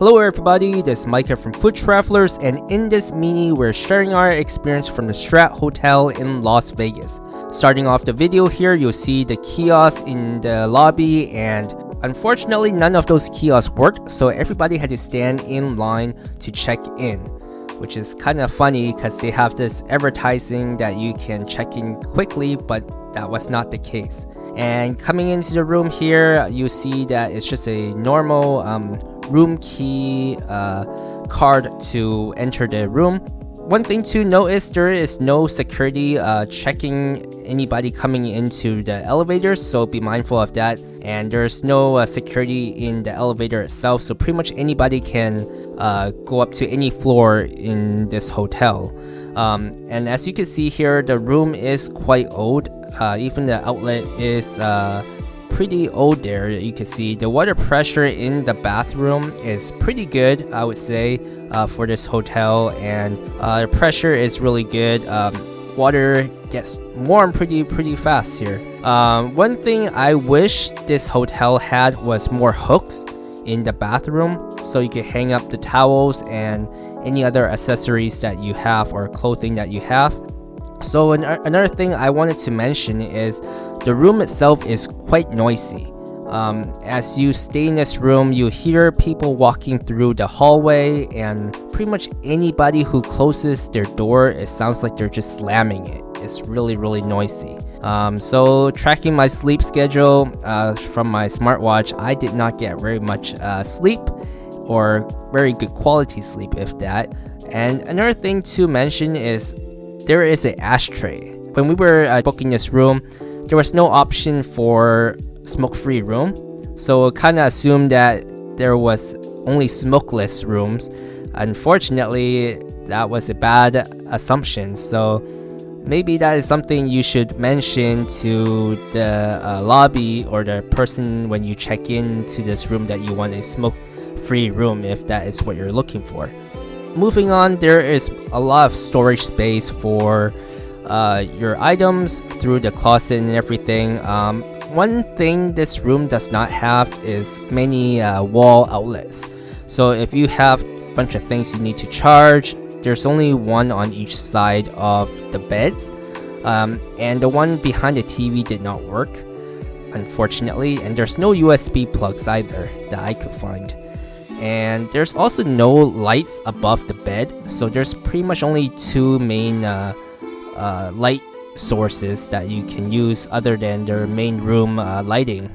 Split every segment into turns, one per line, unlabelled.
Hello everybody, this is Mike here from Food Travelers, and in this mini we're sharing our experience from the Strat Hotel in Las Vegas. Starting off the video here, you'll see the kiosks in the lobby, and unfortunately none of those kiosks worked, so everybody had to stand in line to check in, which is kind of funny because they have this advertising that you can check in quickly, but that was not the case. And coming into the room here, you see that it's just a normal room key card to enter the room. One thing to notice, there is no security checking anybody coming into the elevators, so be mindful of that. And there's no security in the elevator itself, so pretty much anybody can go up to any floor in this hotel. And as you can see here, the room is quite old. Even the outlet is pretty old there. You can see the water pressure in the bathroom is pretty good, I would say, for this hotel, and the pressure is really good. Water gets warm pretty fast here. One thing I wish this hotel had was more hooks in the bathroom, so you can hang up the towels and any other accessories that you have or clothing that you have. So another thing I wanted to mention is the room itself is quite noisy. As you stay in this room, you hear people walking through the hallway, and pretty much anybody who closes their door, it sounds like they're just slamming it. It's really noisy. So tracking my sleep schedule from my smartwatch, I did not get very much sleep, or very good quality sleep if that. And another thing to mention is there is an ashtray. When we were booking this room, there was no option for smoke-free room, so kind of assumed that there was only smokeless rooms. Unfortunately, that was a bad assumption, so maybe that is something you should mention to the lobby or the person when you check in to this room, that you want a smoke-free room if that is what you're looking for. Moving on, there is a lot of storage space for your items through the closet and everything. One thing this room does not have is many wall outlets. So if you have a bunch of things you need to charge, there's only one on each side of the beds. And the one behind the TV did not work, unfortunately. And there's no USB plugs either that I could find. And there's also no lights above the bed, so there's pretty much only two main light sources that you can use other than their main room lighting.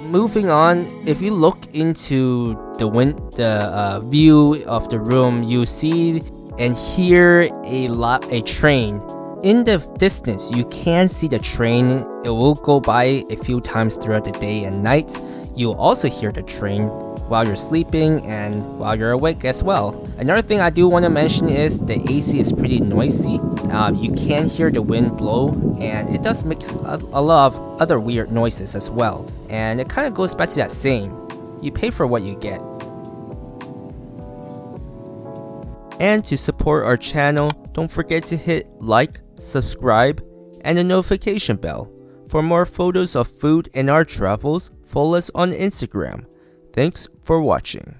Moving on, if you look into the view of the room, you see and hear a train. In the distance, you can see the train. It will go by a few times throughout the day and night. You'll also hear the train while you're sleeping and while you're awake as well. Another thing I do want to mention is the AC is pretty noisy. You can hear the wind blow, and it does make a lot of other weird noises as well. And it kind of goes back to that saying, you pay for what you get. And to support our channel, don't forget to hit like, subscribe, and the notification bell. For more photos of food and our travels, follow us on Instagram. Thanks for watching.